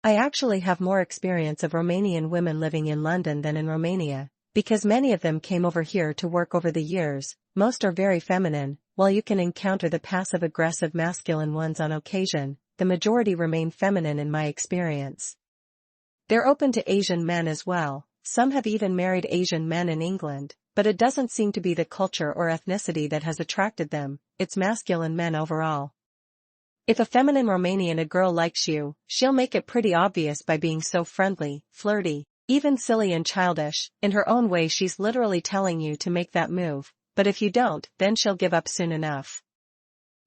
I actually have more experience of Romanian women living in London than in Romania, because many of them came over here to work over the years. Most are very feminine, while you can encounter the passive-aggressive masculine ones on occasion, the majority remain feminine in my experience. They're open to Asian men as well, some have even married Asian men in England, but it doesn't seem to be the culture or ethnicity that has attracted them, it's masculine men overall. If a feminine Romanian girl likes you, she'll make it pretty obvious by being so friendly, flirty, even silly and childish. In her own way she's literally telling you to make that move, but if you don't, then she'll give up soon enough.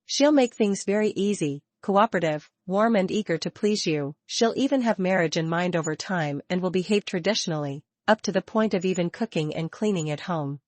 She'll make things very easy, cooperative, warm and eager to please you. She'll even have marriage in mind over time and will behave traditionally, up to the point of even cooking and cleaning at home.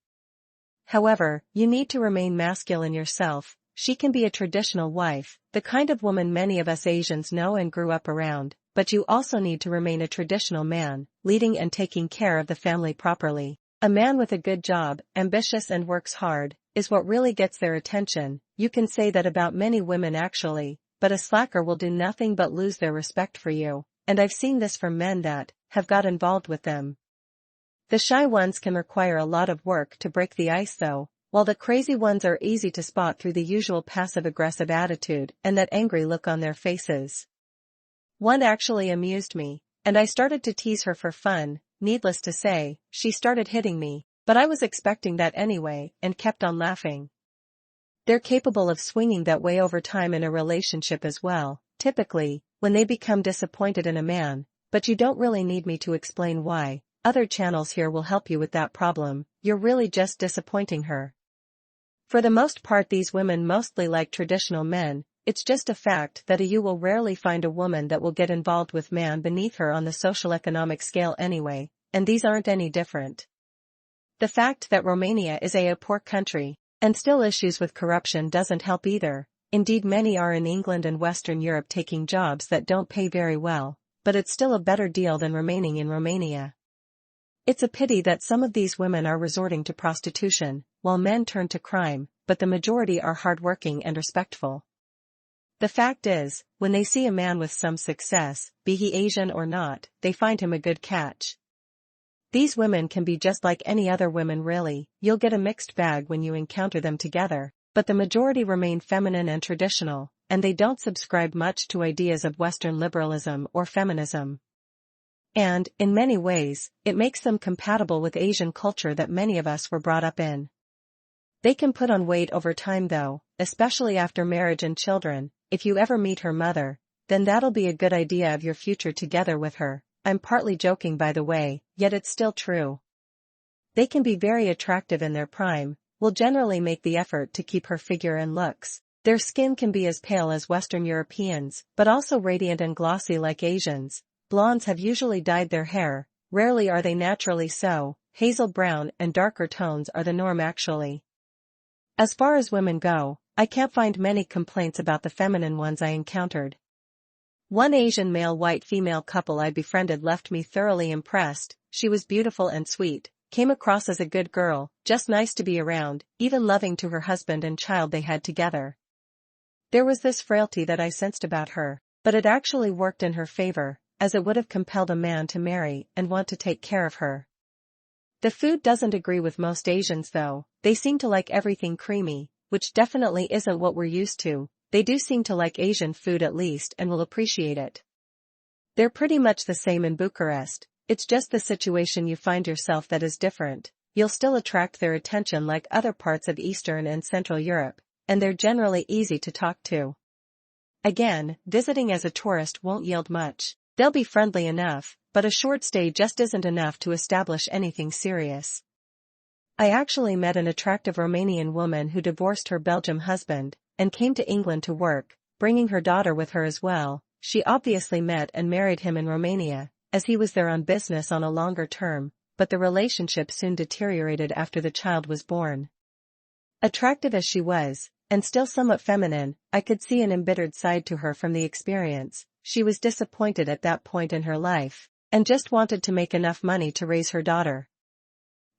However, you need to remain masculine yourself. She can be a traditional wife, the kind of woman many of us Asians know and grew up around, but you also need to remain a traditional man, leading and taking care of the family properly. A man with a good job, ambitious and works hard, is what really gets their attention. You can say that about many women actually, but a slacker will do nothing but lose their respect for you, and I've seen this from men that have got involved with them. The shy ones can require a lot of work to break the ice though, while the crazy ones are easy to spot through the usual passive-aggressive attitude and that angry look on their faces. One actually amused me, and I started to tease her for fun. Needless to say, she started hitting me, but I was expecting that anyway and kept on laughing. They're capable of swinging that way over time in a relationship as well, typically, when they become disappointed in a man, but you don't really need me to explain why. Other channels here will help you with that problem. You're really just disappointing her. For the most part these women mostly like traditional men. It's just a fact that you will rarely find a woman that will get involved with man beneath her on the social-economic scale anyway, and these aren't any different. The fact that Romania is a poor country, and still issues with corruption doesn't help either. Indeed many are in England and Western Europe taking jobs that don't pay very well, but it's still a better deal than remaining in Romania. It's a pity that some of these women are resorting to prostitution, while men turn to crime, but the majority are hardworking and respectful. The fact is, when they see a man with some success, be he Asian or not, they find him a good catch. These women can be just like any other women really. You'll get a mixed bag when you encounter them together, but the majority remain feminine and traditional, and they don't subscribe much to ideas of Western liberalism or feminism. And, in many ways, it makes them compatible with Asian culture that many of us were brought up in. They can put on weight over time though, especially after marriage and children. If you ever meet her mother, then that'll be a good idea of your future together with her. I'm partly joking by the way, yet it's still true. They can be very attractive in their prime, will generally make the effort to keep her figure and looks. Their skin can be as pale as Western Europeans, but also radiant and glossy like Asians. Blondes have usually dyed their hair, rarely are they naturally so. Hazel brown and darker tones are the norm actually. As far as women go, I can't find many complaints about the feminine ones I encountered. One Asian male-white female couple I befriended left me thoroughly impressed. She was beautiful and sweet, came across as a good girl, just nice to be around, even loving to her husband and child they had together. There was this frailty that I sensed about her, but it actually worked in her favor, as it would have compelled a man to marry and want to take care of her. The food doesn't agree with most Asians though. They seem to like everything creamy, which definitely isn't what we're used to. They do seem to like Asian food at least and will appreciate it. They're pretty much the same in Bucharest. It's just the situation you find yourself that is different. You'll still attract their attention like other parts of Eastern and Central Europe, and they're generally easy to talk to. Again, visiting as a tourist won't yield much. They'll be friendly enough, but a short stay just isn't enough to establish anything serious. I actually met an attractive Romanian woman who divorced her Belgian husband and came to England to work, bringing her daughter with her as well. She obviously met and married him in Romania, as he was there on business on a longer term, but the relationship soon deteriorated after the child was born. Attractive as she was, and still somewhat feminine, I could see an embittered side to her from the experience. She was disappointed at that point in her life, and just wanted to make enough money to raise her daughter.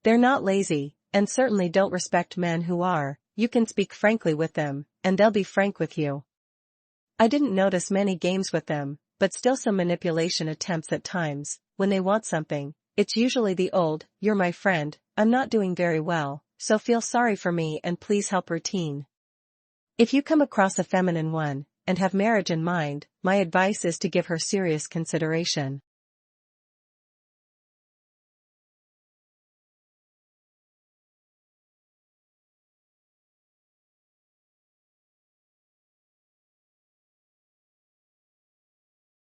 They're not lazy, and certainly don't respect men who are. You can speak frankly with them, and they'll be frank with you. I didn't notice many games with them, but still some manipulation attempts at times. When they want something, it's usually the old, "You're my friend, I'm not doing very well, so feel sorry for me and please help" routine. If you come across a feminine one, and have marriage in mind, my advice is to give her serious consideration.